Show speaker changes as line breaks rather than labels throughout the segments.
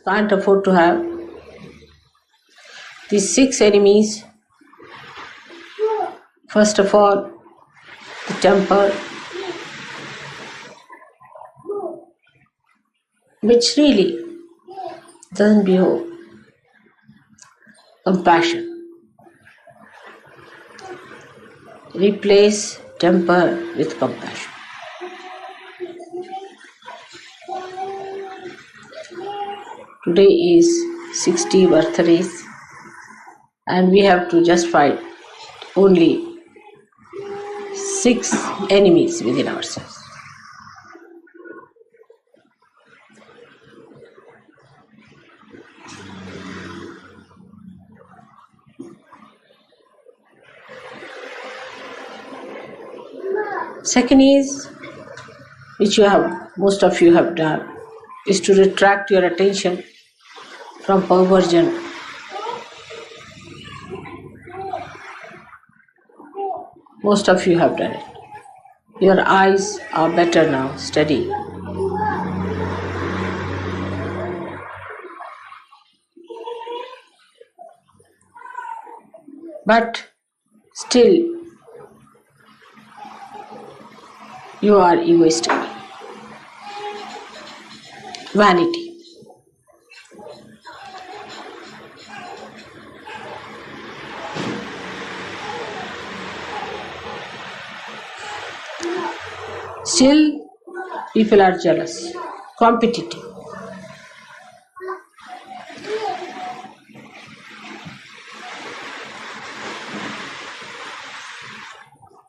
Can't afford to have these 6 enemies. First of all, the temper, which really doesn't behave. Compassion. Replace temper with compassion. Today is 60 birthdays and we have to just fight only 6 enemies within ourselves. Second is, which most of you have done, is to retract your attention from perversion. Most of you have done it. Your eyes are better now, steady. But still, you are egoistic. Vanity. Still, people are jealous, competitive.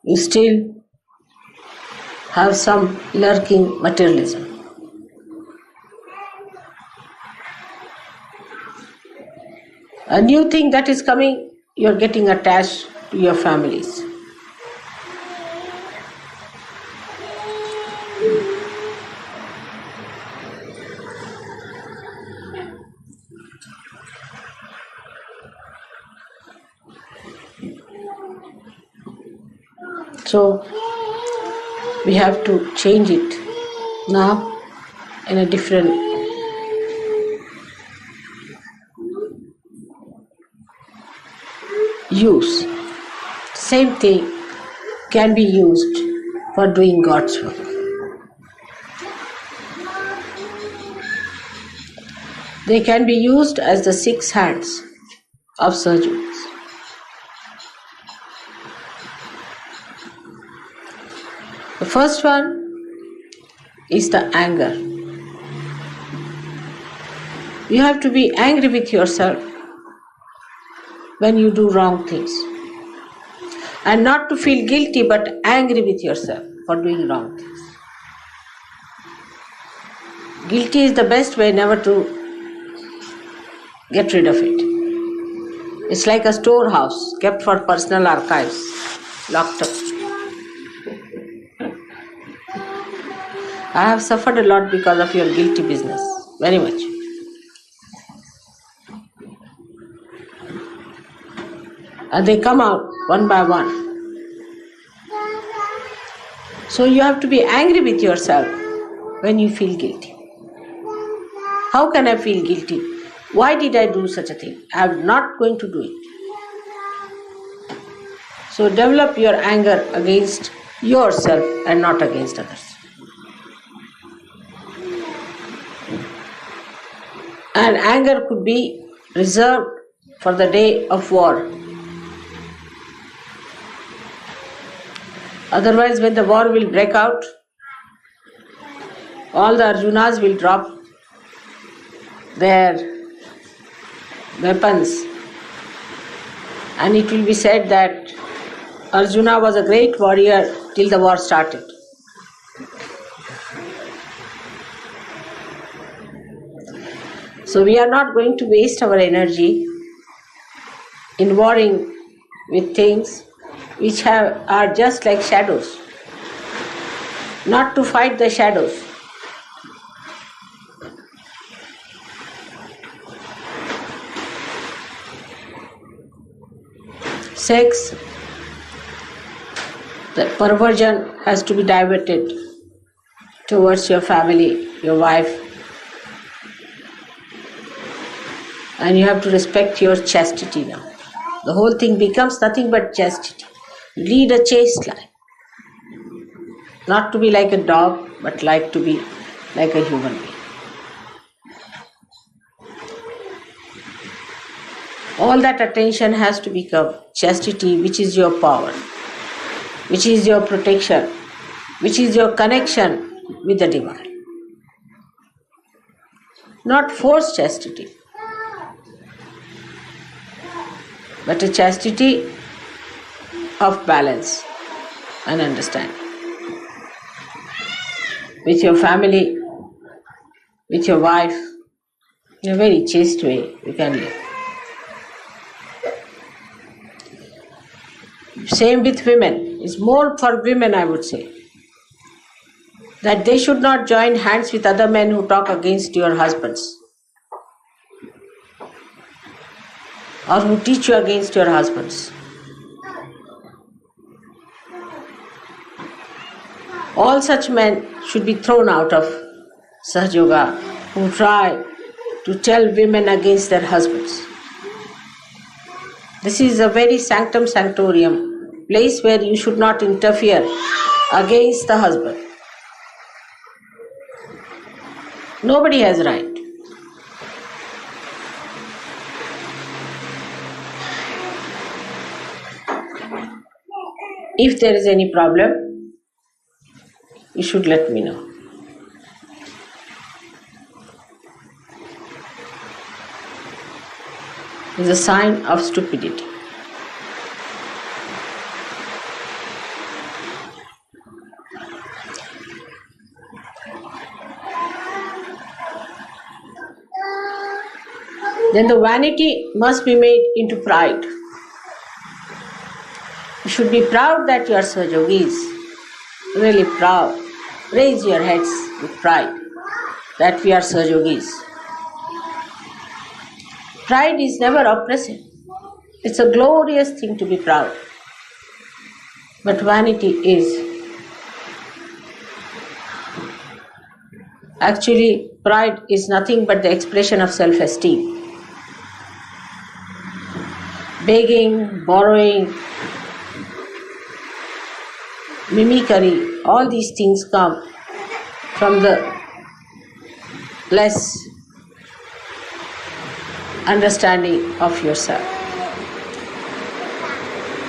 You still have some lurking materialism. A new thing that is coming, you're getting attached to your families. So we have to change it now in a different use. Same thing can be used for doing God's work. They can be used as the 6 hands of surgeons. The first one is the anger. You have to be angry with yourself when you do wrong things. And not to feel guilty but angry with yourself for doing wrong things. Guilty is the best way never to get rid of it. It's like a storehouse kept for personal archives, locked up. I have suffered a lot because of your guilty business, very much. And they come out one by one. So you have to be angry with yourself when you feel guilty. How can I feel guilty? Why did I do such a thing? I am not going to do it. So develop your anger against yourself and not against others. And anger could be reserved for the day of war. Otherwise, when the war will break out, all the Arjunas will drop their weapons and it will be said that Arjuna was a great warrior till the war started. So we are not going to waste our energy in warring with things which are just like shadows. Not to fight the shadows. Sex, the perversion has to be diverted towards your family, your wife. And you have to respect your chastity now. The whole thing becomes nothing but chastity. Lead a chaste life. Not to be like a dog, but like to be like a human being. All that attention has to become chastity, which is your power, which is your protection, which is your connection with the divine. Not forced chastity, but a chastity of balance and understanding. With your family, with your wife, in a very chaste way you can live. Same with women. It's more for women, I would say, that they should not join hands with other men who talk against your husbands or who teach you against your husbands. All such men should be thrown out of Sahaja Yoga who try to tell women against their husbands. This is a very sanctum sanctorium, place where you should not interfere against the husband. Nobody has right. If there is any problem, you should let me know. It's a sign of stupidity. Then the vanity must be made into pride. You should be proud that you are Sahajogis. Really proud. Raise your heads with pride that we are Sahajogis. Pride is never oppressive. It's a glorious thing to be proud. But vanity is. Actually, pride is nothing but the expression of self-esteem. Begging, borrowing, mimicry, all these things come from the less understanding of yourself.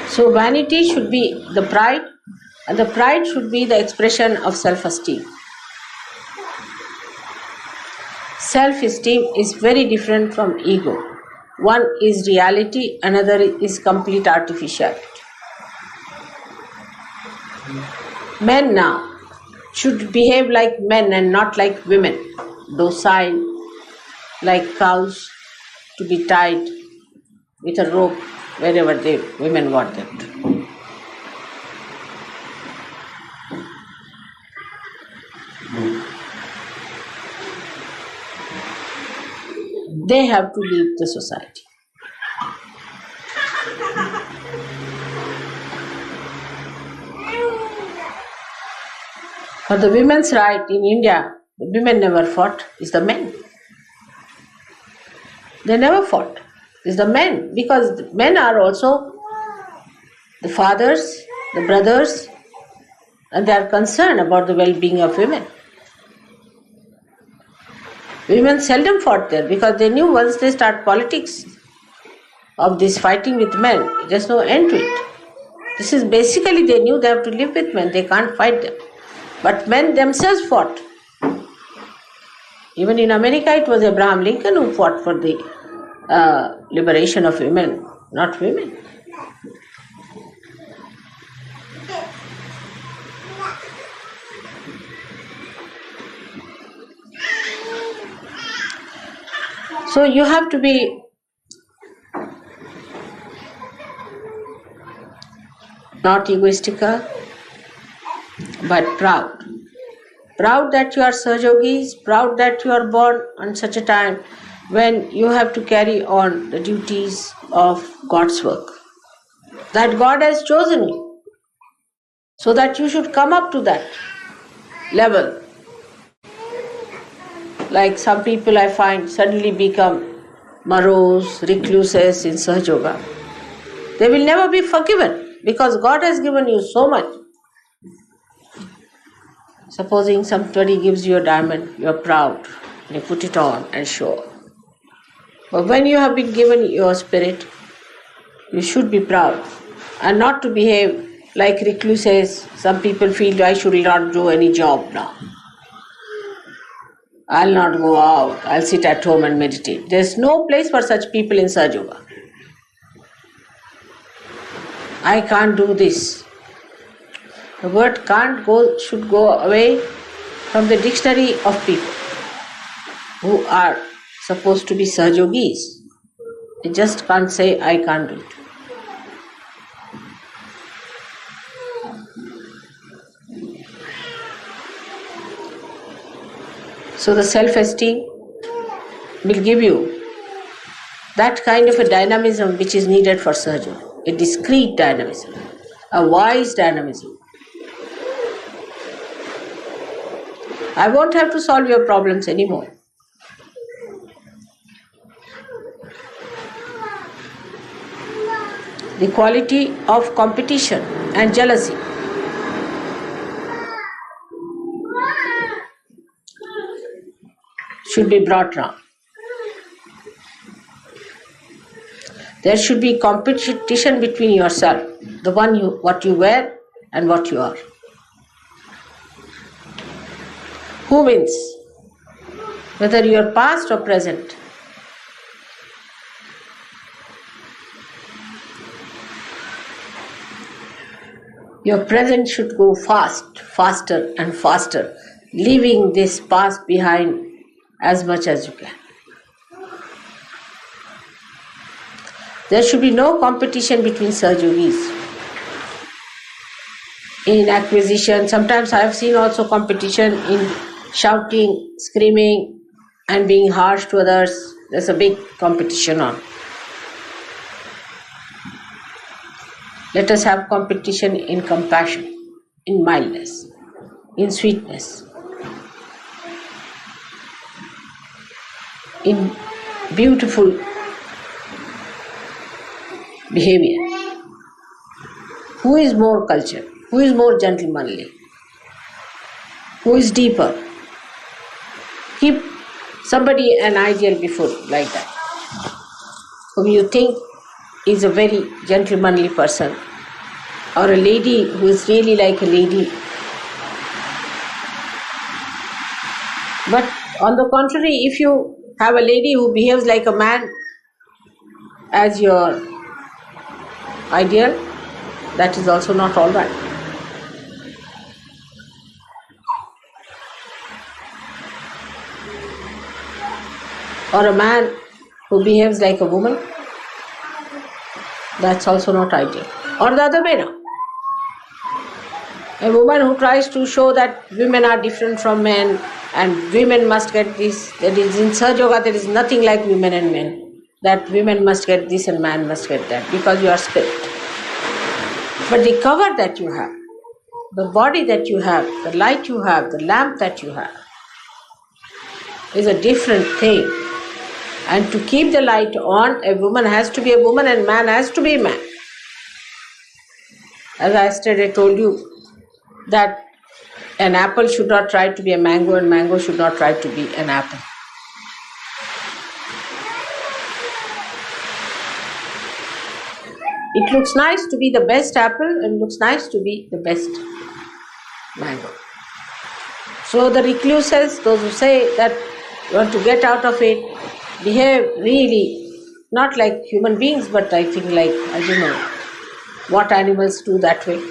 So vanity should be the pride, and the pride should be the expression of self-esteem. Self-esteem is very different from ego. One is reality, another is complete artificiality. Men now should behave like men and not like women, docile, like cows, to be tied with a rope wherever women want it. They have to leave the society. For the women's right in India, the women never fought, it's the men. They never fought. It's the men, because the men are also the fathers, the brothers, and they are concerned about the well-being of women. Women seldom fought there because they knew once they start politics of this fighting with men, there's no end to it. This is basically they knew they have to live with men, they can't fight them. But men themselves fought. Even in America, it was Abraham Lincoln who fought for the liberation of women, not women. So you have to be not egoistical, but proud. Proud that you are Sahajogis, proud that you are born on such a time when you have to carry on the duties of God's work. That God has chosen you, so that you should come up to that level. Like some people I find suddenly become maros, recluses in Sahaja Yoga, they will never be forgiven because God has given you so much. Supposing somebody gives you a diamond, you are proud, you put it on and show. But when you have been given your spirit, you should be proud and not to behave like recluses. Some people feel I should not do any job now. I'll not go out, I'll sit at home and meditate. There's no place for such people in Sahaja Yoga. I can't do this. The word can't go should go away from the dictionary of people who are supposed to be Sahaja Yogis. They just can't say, I can't do it. So the self-esteem will give you that kind of a dynamism which is needed for Sahaja Yoga. A discreet dynamism, a wise dynamism. I won't have to solve your problems anymore. The quality of competition and jealousy should be brought down. There should be competition between yourself, what you wear and what you are. Who wins? Whether you are past or present. Your present should go faster and faster, leaving this past behind as much as you can. There should be no competition between Sahaja Yogis. In acquisition, sometimes I have seen also competition in shouting, screaming and being harsh to others. There's a big competition on. Let us have competition in compassion, in mildness, in sweetness, in beautiful behavior. Who is more cultured? Who is more gentlemanly? Who is deeper? Keep somebody an ideal before like that, whom you think is a very gentlemanly person, or a lady who is really like a lady. But on the contrary, if you have a lady who behaves like a man as your ideal, that is also not all right. Or a man who behaves like a woman, that's also not ideal. Or the other way around. A woman who tries to show that women are different from men and women must get this, that is in Sahaja Yoga there is nothing like women and men, that women must get this and man must get that because you are spirit. But the cover that you have, the body that you have, the light you have, the lamp that you have is a different thing. And to keep the light on, a woman has to be a woman and man has to be a man. As I yesterday told you, that an apple should not try to be a mango and mango should not try to be an apple. It looks nice to be the best apple and looks nice to be the best mango. So the recluses, those who say that you want to get out of it, behave really not like human beings, but I think like, I don't know what animals do that way.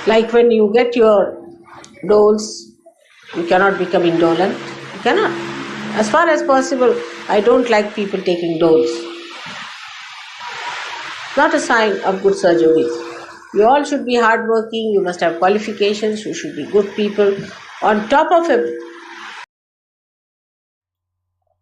Like when you get your doles, you cannot become indolent. You cannot. As far as possible, I don't like people taking doles. Not a sign of good Sahaja Yogis. You all should be hardworking, you must have qualifications, you should be good people. On top of